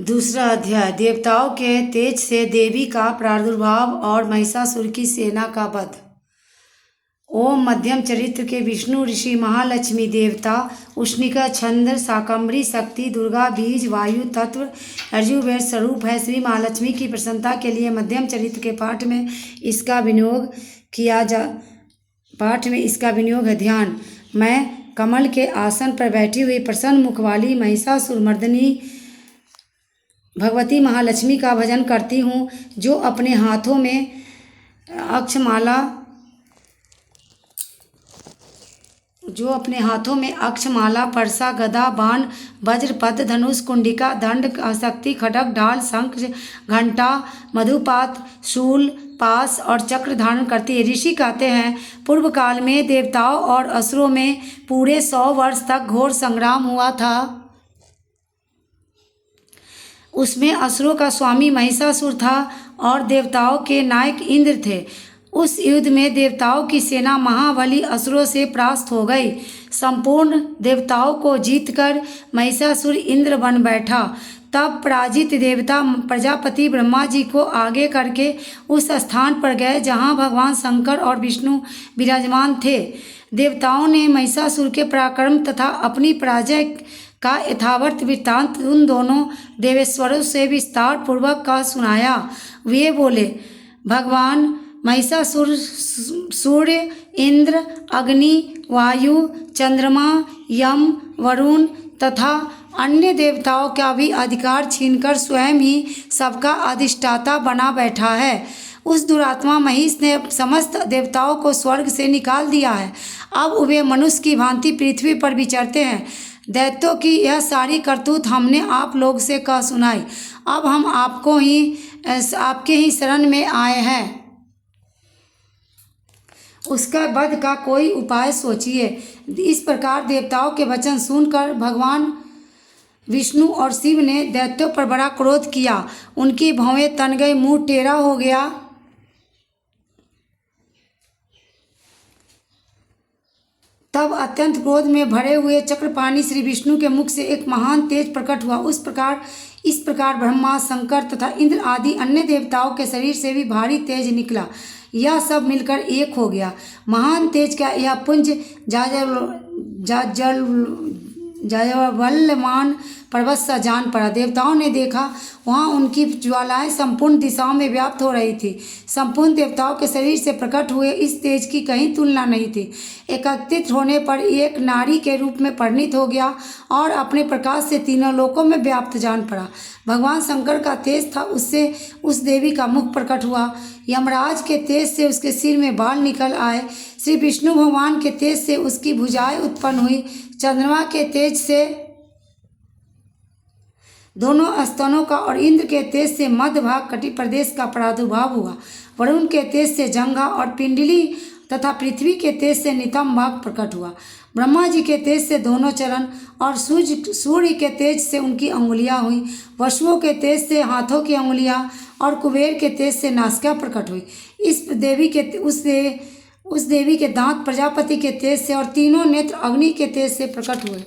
दूसरा अध्याय देवताओं के तेज से देवी का प्रादुर्भाव और महिषासुर की सेना का वध। ओम मध्यम चरित्र के विष्णु ऋषि महालक्ष्मी देवता उष्णिका छंद शाकंभरी शक्ति दुर्गा बीज वायु तत्व अर्जुवेद स्वरूप है। श्री महालक्ष्मी की प्रसन्नता के लिए मध्यम चरित्र के पाठ में इसका विनियोग है। ध्यान। मैं कमल के आसन पर बैठी हुई प्रसन्न मुख वाली महिषासुर मर्दिनी भगवती महालक्ष्मी का भजन करती हूँ, जो अपने हाथों में अक्षमाला परसा गदा बाण वज्र पद धनुष कुंडिका दंड शक्ति खड्ग ढाल शंख घंटा मधुपात शूल पास और चक्र धारण करती है। ऋषि कहते हैं, पूर्व काल में देवताओं और असुरों में पूरे 100 वर्ष तक घोर संग्राम हुआ था। उसमें असुरों का स्वामी महिषासुर था और देवताओं के नायक इंद्र थे। उस युद्ध में देवताओं की सेना महाबली असुरों से परास्त हो गई। संपूर्ण देवताओं को जीतकर महिषासुर इंद्र बन बैठा। तब पराजित देवता प्रजापति ब्रह्मा जी को आगे करके उस स्थान पर गए जहां भगवान शंकर और विष्णु विराजमान थे। देवताओं ने महिषासुर के पराक्रम तथा अपनी पराजय का यथावत वृत्तांत उन दोनों देवेश्वरों से विस्तार पूर्वक का सुनाया। वे बोले, भगवान महिषासुर सूर्य इंद्र अग्नि वायु चंद्रमा यम वरुण तथा अन्य देवताओं का भी अधिकार छीनकर स्वयं ही सबका अधिष्ठाता बना बैठा है। उस दुरात्मा महिष ने समस्त देवताओं को स्वर्ग से निकाल दिया है। अब वे मनुष्य की भांति पृथ्वी पर विचरते हैं। दैत्यों की यह सारी करतूत हमने आप लोग से कह सुनाई। अब हम आपके ही शरण में आए हैं। उसका वध का कोई उपाय सोचिए। इस प्रकार देवताओं के वचन सुनकर भगवान विष्णु और शिव ने दैत्यों पर बड़ा क्रोध किया। उनकी भौहें तन गई, मुंह टेढ़ा हो गया। तब अत्यंत क्रोध में भरे हुए चक्रपाणी श्री विष्णु के मुख से एक महान तेज प्रकट हुआ। इस प्रकार ब्रह्मा शंकर तथा इंद्र आदि अन्य देवताओं के शरीर से भी भारी तेज निकला। यह सब मिलकर एक हो गया। महान तेज का यह पुंज जाज्वल्यमान पर्वत सा जान पड़ा। देवताओं ने देखा, वहाँ उनकी ज्वालाएं संपूर्ण दिशाओं में व्याप्त हो रही थी। संपूर्ण देवताओं के शरीर से प्रकट हुए इस तेज की कहीं तुलना नहीं थी। एकत्रित होने पर एक नारी के रूप में परिणित हो गया और अपने प्रकाश से तीनों लोकों में व्याप्त जान पड़ा। भगवान शंकर का तेज था, उससे उस देवी का मुख प्रकट हुआ। यमराज के तेज से उसके सिर में बाल निकल आए। श्री विष्णु भगवान के तेज से उसकी भुजाएं उत्पन्न हुई। चंद्रमा के तेज से दोनों स्तनों का और इंद्र के तेज से मध्य भाग कटि प्रदेश का प्रादुर्भाव हुआ। वरुण के तेज से जंघा और पिंडली तथा पृथ्वी के तेज से नितंब भाग प्रकट हुआ। ब्रह्मा जी के तेज से दोनों चरण और सूर्य के तेज से उनकी अंगुलियां हुई। वसुओं के तेज से हाथों की अंगुलियां और कुबेर के तेज से नासिका प्रकट हुई। उस देवी के दांत प्रजापति के तेज से और तीनों नेत्र अग्नि के तेज से प्रकट हुए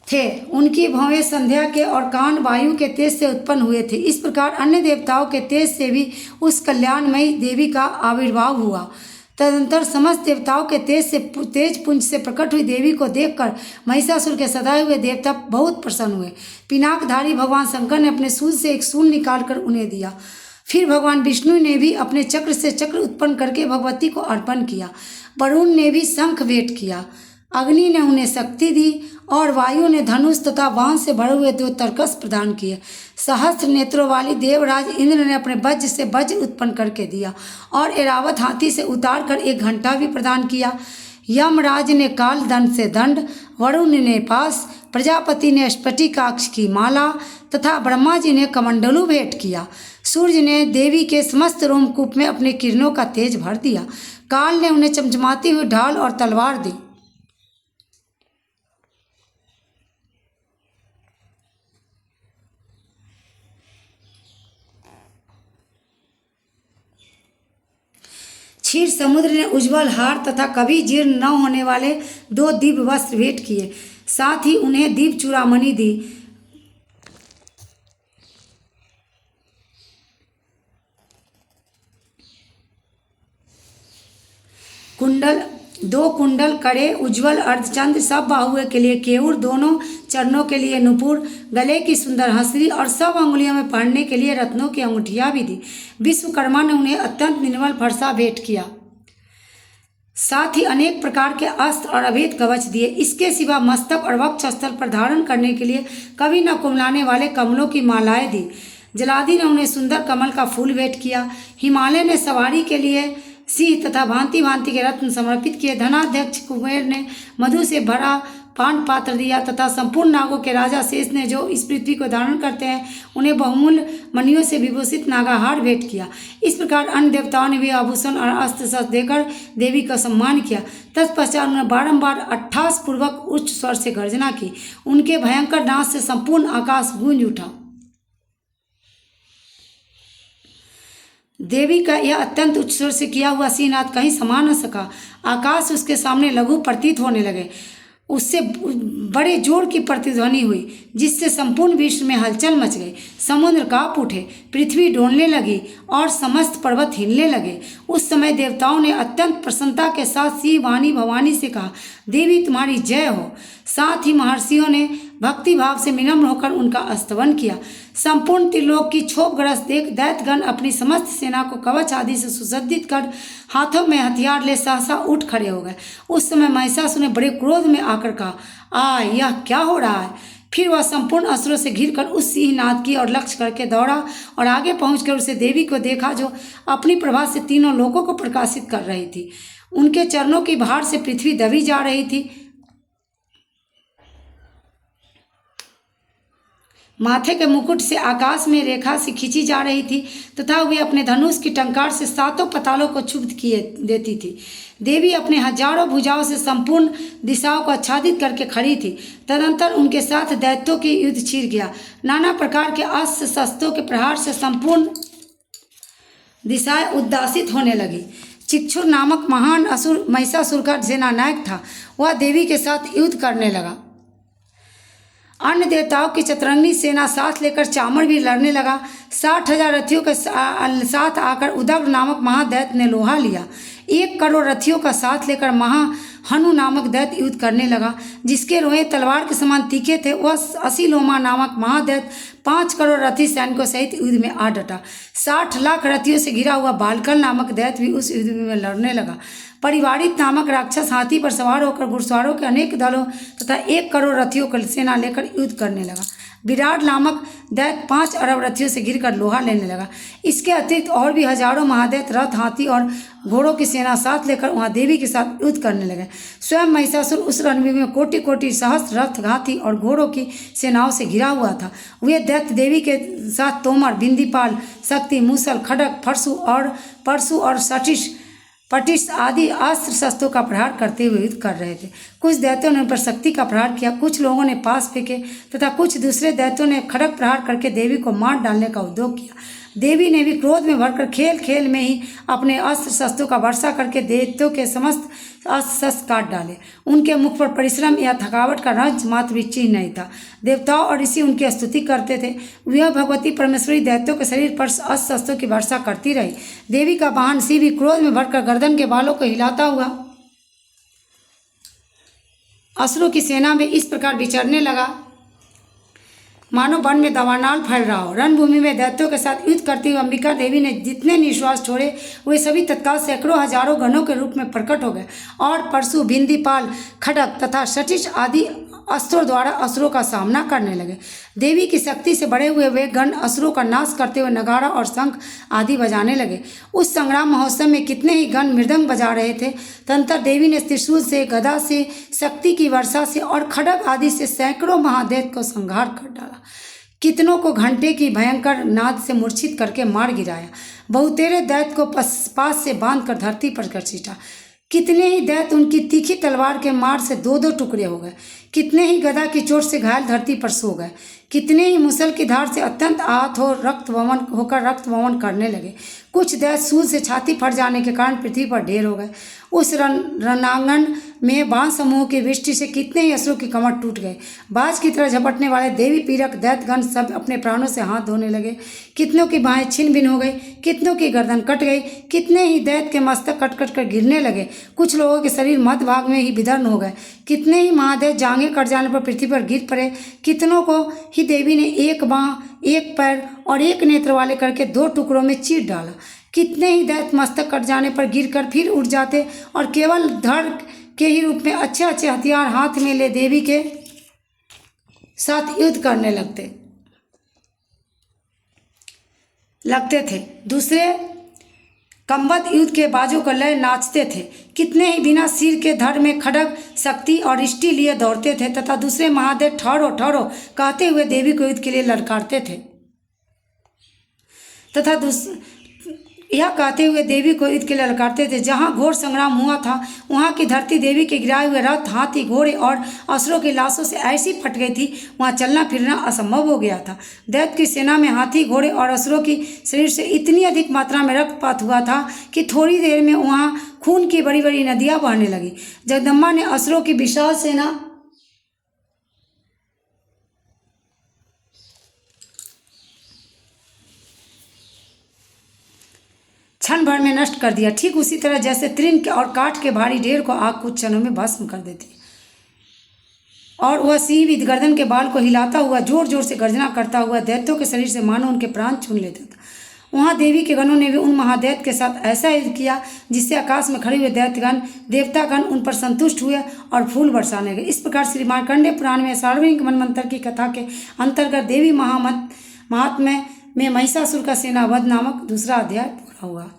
थे। उनकी भौहें संध्या के और कान वायु के तेज से उत्पन्न हुए थे। इस प्रकार अन्य देवताओं के तेज से भी उस कल्याणमयी देवी का आविर्भाव हुआ। तदनंतर समस्त देवताओं के तेज पुंज से प्रकट हुई देवी को देखकर महिषासुर के सदाए हुए देवता बहुत प्रसन्न हुए। पिनाकधारी भगवान शंकर ने अपने शूल से एक शूल निकालकर उन्हें दिया। फिर भगवान विष्णु ने भी अपने चक्र से चक्र उत्पन्न करके भगवती को अर्पण किया। वरुण ने भी शंख भेंट किया। अग्नि ने उन्हें शक्ति दी और वायु ने धनुष तथा बाण से भरे हुए 2 तरकस प्रदान किए। सहस्त्र नेत्रों वाली देवराज इंद्र ने अपने वज्र से वज्र उत्पन्न करके दिया और ऐरावत हाथी से उतार कर एक घंटा भी प्रदान किया। यमराज ने काल दंड से दंड, वरुण ने पास, प्रजापति ने स्फटिकाक्ष की माला तथा ब्रह्मा जी ने कमंडलू भेंट किया। सूर्य ने देवी के समस्त रोमकूप में अपने किरणों का तेज भर दिया। काल ने उन्हें चमचमाती हुई ढाल और तलवार दी। क्षीर समुद्र ने उज्ज्वल हार तथा कभी जीर्ण न होने वाले 2 दिव्य वस्त्र भेंट किए। साथ ही उन्हें दीप चूड़ामणि दी। कुंडल 2 कुंडल करे उज्ज्वल अर्धचंद्र, सब बाहुए के लिए केयूर, दोनों चरणों के लिए नुपुर, गले की सुंदर हंसली और सब अंगुलियों में पहनने के लिए रत्नों की अंगूठियां भी दी। विश्वकर्मा ने उन्हें अत्यंत निर्मल फरसा भेंट किया, साथ ही अनेक प्रकार के अस्त्र और अभेद कवच दिए। इसके सिवा मस्तक और वक्ष स्थल पर धारण करने के लिए कभी न कुमलाने वाले कमलों की मालाएं दी। जलादि ने उन्हें सुंदर कमल का फूल भेंट किया। हिमालय ने सवारी के लिए सिंह तथा भांति भांति के रत्न समर्पित किए। धनाध्यक्ष कुबेर ने मधु से भरा पान पात्र दिया तथा संपूर्ण नागों के राजा शेष ने, जो इस पृथ्वी को धारण करते हैं, उन्हें बहुमूल्य मणियों से विभूषित नागाहार भेंट किया। इस प्रकार अन्य देवताओं ने भी आभूषण और अस्त्र शस्त्र देकर देवी का सम्मान किया। तत्पश्चात उन्होंने बारंबार अट्ठास पूर्वक उच्च स्वर से गर्जना की। उनके भयंकर नाद से संपूर्ण आकाश गूंज उठा। देवी का यह अत्यंत उच्च स्वर से किया हुआ सिंहनाद कहीं समा न सका। आकाश उसके सामने लघु प्रतीत होने लगे। उससे बड़े जोर की प्रतिध्वनि हुई, जिससे संपूर्ण विश्व में हलचल मच गई। समुद्र कांप उठे, पृथ्वी डोलने लगी और समस्त पर्वत हिलने लगे। उस समय देवताओं ने अत्यंत प्रसन्नता के साथ श्री वाणी भवानी से कहा, देवी तुम्हारी जय हो। साथ ही महर्षियों ने भक्ति भाव से विनम्र होकर उनका स्तवन किया। संपूर्ण त्रिलोक की क्षोभग्रस्त देख दैत्यगण अपनी समस्त सेना को कवच आदि से सुसज्जित कर हाथों में हथियार ले सहसा उठ खड़े हो गए। उस समय महिषासुर ने बड़े क्रोध में आकर कहा, यह क्या हो रहा है। फिर वह संपूर्ण अस्त्रों से घिरकर उस सिंहनाद की और लक्ष्य करके दौड़ा और आगे पहुंचकर उसे देवी को देखा, जो अपनी प्रभा से तीनों लोकों को प्रकाशित कर रही थी। उनके चरणों की भार से पृथ्वी दबी जा रही थी। माथे के मुकुट से आकाश में रेखा सी खींची जा रही थी तथा वे अपने धनुष की टंकार से सातों पतालों को क्षुब्ध किए देती थी। देवी अपने हजारों भुजाओं से संपूर्ण दिशाओं को आच्छादित करके खड़ी थी। तदंतर उनके साथ दैत्यों की युद्ध छिड़ गया। नाना प्रकार के अस्त्र शस्त्रों के प्रहार से संपूर्ण दिशाएं उद्दासित होने लगी। चिक्षुर नामक महान असुर महिषासुर का सेनानायक था। वह देवी के साथ युद्ध करने लगा। अन्य देवताओं की चतुरंगी सेना साथ लेकर चामर भी लड़ने लगा। 60,000 रथियों के साथ आकर उदग्र नामक महादैत्य ने लोहा लिया। 1 करोड़ रथियों का साथ लेकर हनु नामक दैत्य युद्ध करने लगा, जिसके रोएं तलवार के समान तीखे थे। वह असीलोमा नामक महादैत्य 5 करोड़ रथी सैनिकों सहित युद्ध में आ डटा। 60 लाख रथियों से घिरा हुआ बालकल नामक दैत्य भी उस युद्ध में लड़ने लगा। परिवारित नामक राक्षस हाथी पर सवार होकर घुड़सवारों के अनेक दलों तथा 1 करोड़ रथियों की सेना लेकर युद्ध करने लगा। विराट नामक दैत्य 5 अरब रथियों से घिरकर लोहा लेने लगा। इसके अतिरिक्त और भी हजारों महादैत्य रथ, हाथी और घोड़ों की सेना साथ लेकर वहां देवी के साथ युद्ध करने लगे। स्वयं महिषासुर उस रणभूमि में कोटि कोटि सहस्त्र रथ, हाथी और घोड़ों की सेनाओं से घिरा हुआ था। वे दैत्य देवी के साथ तोमर, बिंदीपाल, शक्ति, मूसल, खड्ग, परशु और पटिश आदि अस्त्र शस्त्रों का प्रहार करते हुए युद्ध कर रहे थे। कुछ दैत्यों ने उन पर शक्ति का प्रहार किया, कुछ लोगों ने पास फेंके तथा कुछ दूसरे दैत्यों ने खड्ग प्रहार करके देवी को मार डालने का उद्योग किया। देवी ने भी क्रोध में भरकर खेल खेल में ही अपने अस्त्र शस्त्रों का वर्षा करके दैत्यों के समस्त अस्त्र शस्त्र काट डाले। उनके मुख पर परिश्रम या थकावट का रंज मात्र भी चिन्ह नहीं था। देवताओं और ऋषि उनकी स्तुति करते थे। वह भगवती परमेश्वरी दैत्यों के शरीर पर अस्त्र शस्त्रों की वर्षा करती रही। देवी का वाहन शिव भी क्रोध में भरकर गर्दन के बालों को हिलाता हुआ असुरों की सेना में इस प्रकार विचरने लगा, मानो वन में दावानल फैल रहा हो। रणभूमि में दैत्यों के साथ युद्ध करती हुई अंबिका देवी ने जितने निश्वास छोड़े, वे सभी तत्काल सैकड़ों हजारों गणों के रूप में प्रकट हो गए और परशु, बिंदीपाल, खड्ग तथा शटिश आदि अस्त्रों द्वारा असुरों का सामना करने लगे। देवी की शक्ति से बड़े हुए वे गण असुरों का नाश करते हुए नगाड़ा और शंख आदि बजाने लगे। उस संग्राम महोत्सव में कितने ही गण मृदंग बजा रहे थे। तदंतर देवी ने त्रिशूल से, गदा से, शक्ति की वर्षा से और खड्ग आदि से सैकड़ों महादैत्य को संहार कर डाला। कितनों को घंटे की भयंकर नाद से मूर्छित करके मार गिराया। बहुतेरे दैत्य को पास से बांधकर धरती पर घसीटा। कितने ही दैत्य उनकी तीखी तलवार के मार से 2-2 टुकड़े हो गए। कितने ही गदा की चोट से घायल धरती पर सो गए, कितने ही मुसल की धार से अत्यंत आहत होकर रक्त वमन करने लगे। कुछ दैत्य सूल से छाती फट जाने के कारण पृथ्वी पर ढेर हो गए। उस रणांगण में बाण समूह की वृष्टि से कितने ही असुरों की कमर टूट गए। बाज की तरह झपटने वाले देवी पीड़क दैत्यगण सब अपने प्राणों से हाथ धोने लगे। कितनों की बाहें छिन्न भिन्न हो गई, कितनों की गर्दन कट गई, कितने ही दैत्य के मस्तक कट कट कर गिरने लगे। कुछ लोगों के शरीर मध्य भाग में ही विदर्न हो गए। कितने ही महादैत्य जांघें कट जाने पर पृथ्वी पर गिर पड़े। कितनों को ही देवी ने एक बाँह, एक पैर और एक नेत्र वाले करके 2 टुकड़ों में चीर डाला। कितने ही दैत्य मस्तक कट जाने पर गिरकर फिर उठ जाते और केवल धड़ के ही रूप में अच्छे अच्छे हथियार हाथ में ले देवी के साथ युद्ध करने लगते थे। दूसरे कम्बद युद्ध के बाजों का लय नाचते थे। कितने ही बिना सिर के धड़ में खड्ग, शक्ति और इष्टि लिए दौड़ते थे तथा दूसरे महादेव ठहरो ठहरो कहते हुए देवी को युद्ध के लिए ललकारते थे यह कहते हुए देवी को युद्ध के लिए ललकारते थे। जहाँ घोर संग्राम हुआ था वहाँ की धरती देवी के गिराए हुए रथ, हाथी, घोड़े और असुरों की लाशों से ऐसी फट गई थी, वहाँ चलना फिरना असंभव हो गया था। दैत्य की सेना में हाथी, घोड़े और असुरों की शरीर से इतनी अधिक मात्रा में रक्तपात हुआ था कि थोड़ी देर में वहाँ खून की बड़ी बड़ी नदियाँ बहने लगी। जगदम्बा ने असुरों की विशाल सेना क्षण भर में नष्ट कर दिया, ठीक उसी तरह जैसे तृण और काठ के भारी ढेर को आग कुछ क्षणों में भस्म कर देती। और वह सिंह भी गर्दन के बाल को हिलाता हुआ जोर जोर से गर्जना करता हुआ दैत्यों के शरीर से मानो उनके प्राण छीन लेता था। वहाँ देवी के गणों ने भी उन महादैत्य के साथ ऐसा युद्ध किया जिससे आकाश में खड़े हुए दैत्यगण, देवतागण उन पर संतुष्ट हुए और फूल बरसाने लगे। इस प्रकार श्री मार्कंडेय पुराण में सार्वजनिक मनमंत्र की कथा के अंतर्गत देवी महात्म्य में महिषासुर का सेनावध नामक दूसरा अध्याय पूरा हुआ।